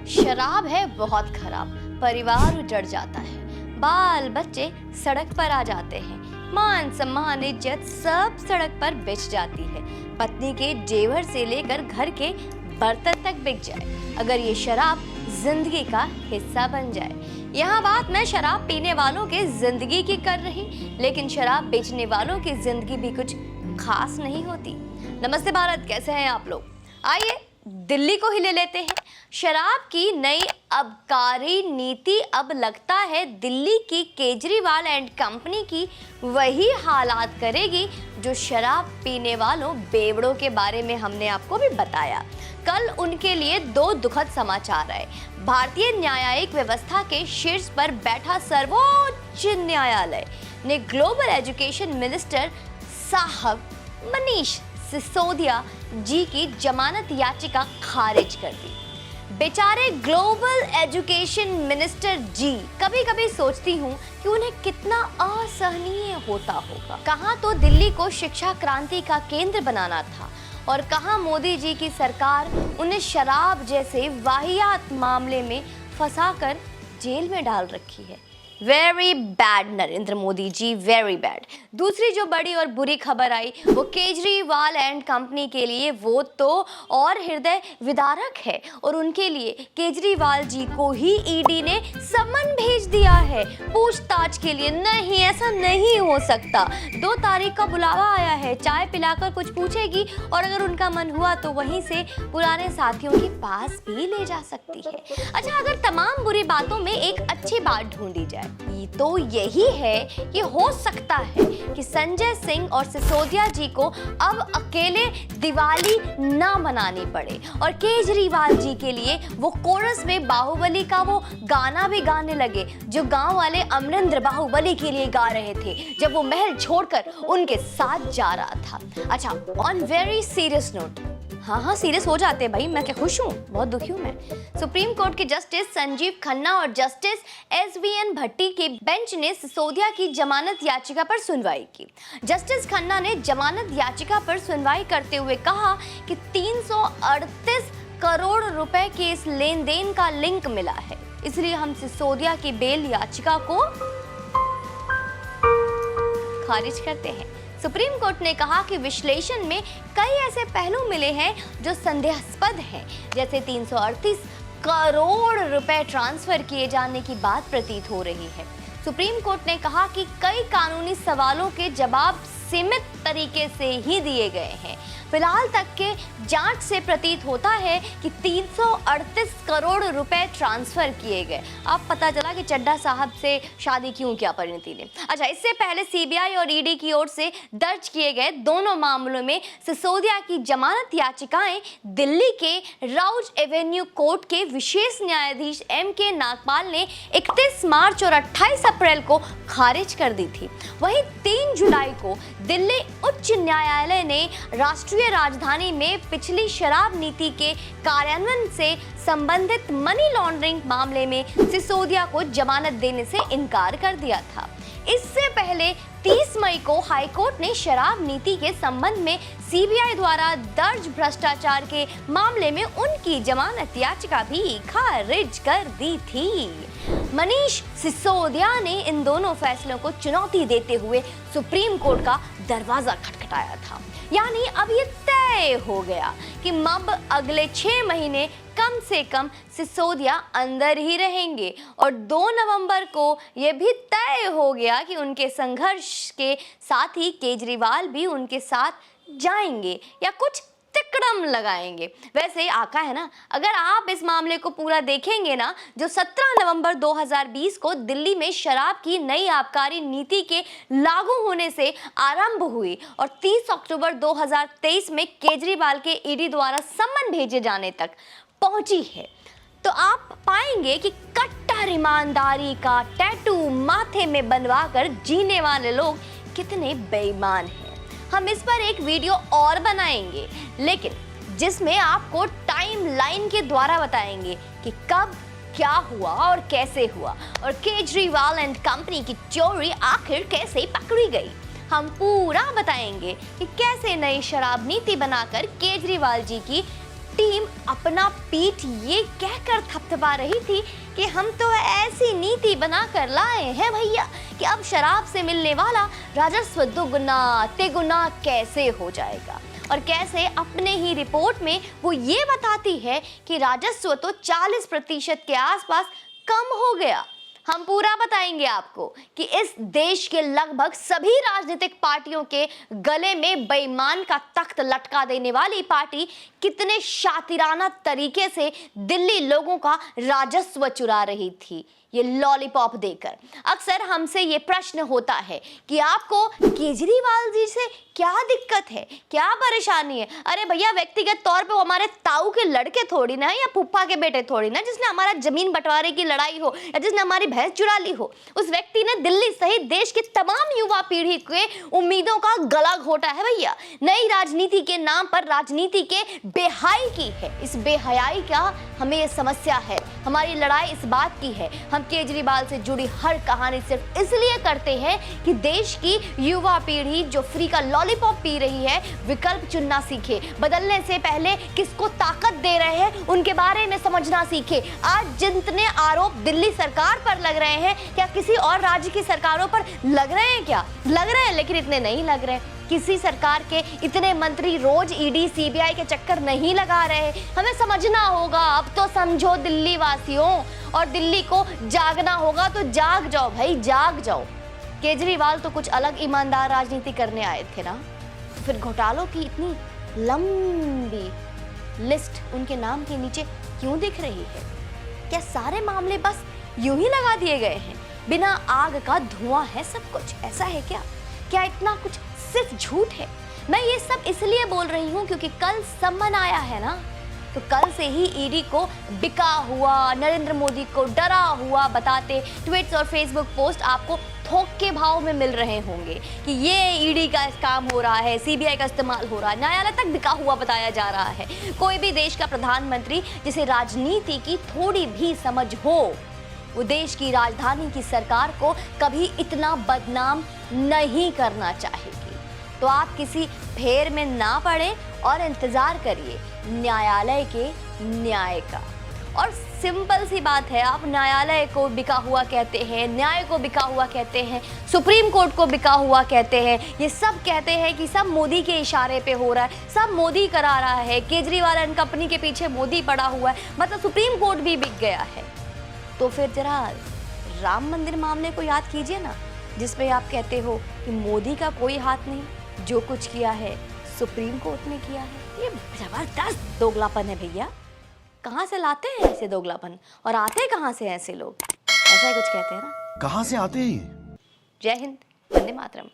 शराब है बहुत खराब, परिवार उजड़ जाता है, बाल बच्चे सड़क पर आ जाते हैं, मान सम्मान इज्जत सब सड़क पर बिछ जाती है। पत्नी के जेवर से लेकर घर के बर्तन तक बिक जाए अगर ये शराब जिंदगी का हिस्सा बन जाए। यहाँ बात मैं शराब पीने वालों के जिंदगी की कर रही, लेकिन शराब बेचने वालों की जिंदगी भी कुछ खास नहीं होती। नमस्ते भारत, कैसे हैं आप लोग? आइए दिल्ली को ही ले लेते हैं। शराब की नई आबकारी नीति अब लगता है दिल्ली की केजरीवाल एंड कंपनी की वही हालात करेगी जो शराब पीने वालों बेवड़ों के बारे में हमने आपको भी बताया। कल उनके लिए दो दुखद समाचार आए। भारतीय न्यायिक व्यवस्था के शीर्ष पर बैठा सर्वोच्च न्यायालय ने ग्लोबल एजुकेशन मिनिस्टर साहब मनीष सिसोदिया जी की जमानत याचिका खारिज कर दी। बेचारे ग्लोबल एजुकेशन मिनिस्टर जी, कभी कभी सोचती हूँ कि उन्हें कितना असहनीय होता होगा। कहाँ तो दिल्ली को शिक्षा क्रांति का केंद्र बनाना था और कहाँ मोदी जी की सरकार उन्हें शराब जैसे वाहियात मामले में फंसाकर जेल में डाल रखी है। Very bad Narendra Modi ji, very bad. दूसरी जो बड़ी और बुरी खबर आई वो केजरीवाल एंड कंपनी के लिए वो तो और हृदय विदारक है और उनके लिए केजरीवाल जी को ही ईडी ने समन भेज दिया है पूछताछ के लिए। नहीं, ऐसा नहीं हो सकता। 2 तारीख का बुलावा आया है, चाय पिलाकर कुछ पूछेगी और अगर उनका मन हुआ तो वहीं से पुराने साथियों के पास भी ले जा सकती है। अच्छा, अगर तमाम बुरी बातों में एक अच्छी बात ढूंढी जाए तो यही है कि हो सकता है कि संजय सिंह और सिसोदिया जी को अब अकेले दिवाली ना मनानी पड़े और केजरीवाल जी के लिए वो कोरस में बाहुबली का वो गाना भी गाने लगे जो गांव वाले अमरिंदर बाहुबली के लिए गा रहे थे जब वो महल छोड़कर उनके साथ जा रहा था। अच्छा, ऑन वेरी सीरियस नोट, हाँ सीरियस हो जाते हैं भाई, मैं क्या खुश हूँ? बहुत दुखी हूँ मैं। सुप्रीम कोर्ट के जस्टिस संजीव खन्ना और जस्टिस SVN भट्टी के बेंच ने सिसोदिया की जमानत याचिका पर सुनवाई की। जस्टिस खन्ना ने जमानत याचिका पर सुनवाई करते हुए कहा कि 338 करोड़ रुपए के इस लेन देन का लिंक मिला है, इसलिए हम सिसोदिया की बेल याचिका को खारिज करते हैं। सुप्रीम कोर्ट ने कहा कि विश्लेषण में कई ऐसे पहलू मिले हैं जो संदेहास्पद हैं, जैसे 338 करोड़ रुपए ट्रांसफर किए जाने की बात प्रतीत हो रही है। सुप्रीम कोर्ट ने कहा कि कई कानूनी सवालों के जवाब सीमित तरीके से ही दिए गए हैं। फिलहाल तक के जांच से प्रतीत होता है कि 338 करोड़ रुपए ट्रांसफर किए गए। अब पता चला कि चड्ढा साहब से शादी क्यों किया परिणीति ने। अच्छा, इससे पहले CBI और ED की ओर से दर्ज किए गए दोनों मामलों में सिसोदिया की जमानत याचिकाएं दिल्ली के राउज एवेन्यू कोर्ट के विशेष न्यायाधीश MK नागपाल ने 31 मार्च और 28 अप्रैल को खारिज कर दी थी। वहीं 3 जुलाई को दिल्ली उच्च न्यायालय ने राष्ट्रीय राजधानी में पिछली शराब नीति के कार्यान्वयन से संबंधित मनी लॉन्ड्रिंग मामले में सिसोदिया को जमानत देने से इनकार कर दिया था। इससे पहले 30 मई को हाईकोर्ट ने शराब नीति के संबंध में CBI द्वारा दर्ज भ्रष्टाचार के मामले में उनकी जमानत याचिका भी खारिज कर दी थी। मनीष सिसोदिया ने इन दोनों फैसलों को चुनौती देते हुए सुप्रीम कोर्ट का दरवाजा खटखटाया था। यानी अब ये तय हो गया कि अब अगले 6 महीने कम से कम सिसोदिया अंदर ही रहेंगे और 2 नवंबर को यह भी तय हो गया कि उनके संघर्ष के साथ ही केजरीवाल भी उनके साथ जाएंगे या कुछ तिकड़म लगाएंगे। वैसे आका है ना, अगर आप इस मामले को पूरा देखेंगे ना, जो 17 नवंबर 2020 को दिल्ली में शराब की नई आबकारी नीति के लागू होने से आरंभ हुई और 30 अक्टूबर 2023 में केजरीवाल के ED द्वारा सम्मन भेजे जाने तक पहुंची है, तो आप पाएंगे कि कट्टर ईमानदारी का टैटू माथे में बनवाकर जीने वाले लोग कितने बेईमान हैं। हम इस पर एक वीडियो और बनाएंगे, लेकिन जिसमें आपको टाइम लाइन के द्वारा बताएंगे कि कब क्या हुआ और कैसे हुआ और केजरीवाल एंड कंपनी की चोरी आखिर कैसे पकड़ी गई। हम पूरा बताएंगे कि कैसे नई शराब नीति बनाकर केजरीवाल जी की टीम अपना पीठ ये कहकर थपथपा रही थी कि हम तो ऐसी नीति बनाकर लाए हैं भैया कि अब शराब से मिलने वाला राजस्व दुगुना तिगुना कैसे हो जाएगा। और कैसे अपने ही रिपोर्ट में वो ये बताती है कि राजस्व तो 40% के आसपास कम हो गया। हम पूरा बताएंगे आपको कि इस देश के लगभग सभी राजनीतिक पार्टियों के गले में बेईमान का तख्त लटका देने वाली पार्टी कितने शातिराना तरीके से दिल्ली लोगों का राजस्व चुरा रही थी ये लॉलीपॉप देकर। अक्सर हमसे ये प्रश्न होता है कि आपको केजरीवाल जी से क्या दिक्कत है, क्या परेशानी है। अरे भैया, व्यक्तिगत तौर पे वो हमारे ताऊ के लड़के थोड़ी ना या फूफा के बेटे थोड़ी ना जिसने हमारा जमीन बंटवारे की लड़ाई हो या जिसने हमारी भैंस चुरा ली हो। उस व्यक्ति ने दिल्ली सहित देश की तमाम युवा पीढ़ी के उम्मीदों का गला घोटा है भैया। नई राजनीति के नाम पर राजनीति के बेहाई की है। इस बेहयाई का हमें ये समस्या है। हमारी लड़ाई इस बात की है, हम केजरीवाल से जुड़ी हर कहानी सिर्फ इसलिए करते हैं कि देश की युवा पीढ़ी जो फ्री का लॉलीपॉप पी रही है विकल्प चुनना सीखे, बदलने से पहले किसको ताकत दे रहे हैं उनके बारे में समझना सीखे। आज जितने आरोप दिल्ली सरकार पर लग रहे हैं, क्या किसी और राज्य की सरकारों पर लग रहे हैं? क्या लग रहे हैं, लेकिन इतने नहीं लग रहे। किसी सरकार के इतने मंत्री रोज ईडी सीबीआई के चक्कर नहीं लगा रहे। हमें समझना होगा, अब तो समझो दिल्ली वासियों, और दिल्ली को जागना होगा। तो जाग जाओ भाई, जाग जाओ। केजरीवाल तो कुछ अलग ईमानदार राजनीति करने आए थे ना, फिर घोटालों की इतनी लंबी लिस्ट उनके नाम के नीचे क्यों दिख रही है? क्या सारे मामले बस यूं ही लगा दिए गए हैं, बिना आग का धुआं है सब कुछ? ऐसा है क्या? क्या इतना कुछ सिर्फ झूठ है? मैं ये सब इसलिए बोल रही हूँ क्योंकि कल समन आया है ना, तो कल से ही ईडी को बिका हुआ, नरेंद्र मोदी को डरा हुआ बताते ट्वीट्स और फेसबुक पोस्ट आपको थोक के भाव में मिल रहे होंगे कि ये ईडी का काम हो रहा है, सीबीआई का इस्तेमाल हो रहा है, न्यायालय तक बिका हुआ बताया जा रहा है। कोई भी देश का प्रधानमंत्री जिसे राजनीति की थोड़ी भी समझ हो, वो देश की राजधानी की सरकार को कभी इतना बदनाम नहीं करना चाहेगी। तो आप किसी फेर में ना पड़े और इंतजार करिए न्यायालय के न्याय का। और सिंपल सी बात है, आप न्यायालय को बिका हुआ कहते हैं, न्याय को बिका हुआ कहते हैं, सुप्रीम कोर्ट को बिका हुआ कहते हैं, ये सब कहते हैं कि सब मोदी के इशारे पे हो रहा है, सब मोदी करा रहा है, केजरीवाल एंड कंपनी के पीछे मोदी पड़ा हुआ है, मतलब सुप्रीम कोर्ट भी बिक गया है। तो फिर जरा राम मंदिर मामले को याद कीजिए ना, जिसमें आप कहते हो कि मोदी का कोई हाथ नहीं, जो कुछ किया है सुप्रीम कोर्ट ने किया है। ये जबरदस्त दोगलापन है भैया। कहाँ से लाते हैं ऐसे दोगलापन, और आते कहाँ से ऐसे लोग? ऐसा ही कुछ कहते हैं ना, कहाँ से आते हैं? जय हिंद, वंदे मातरम।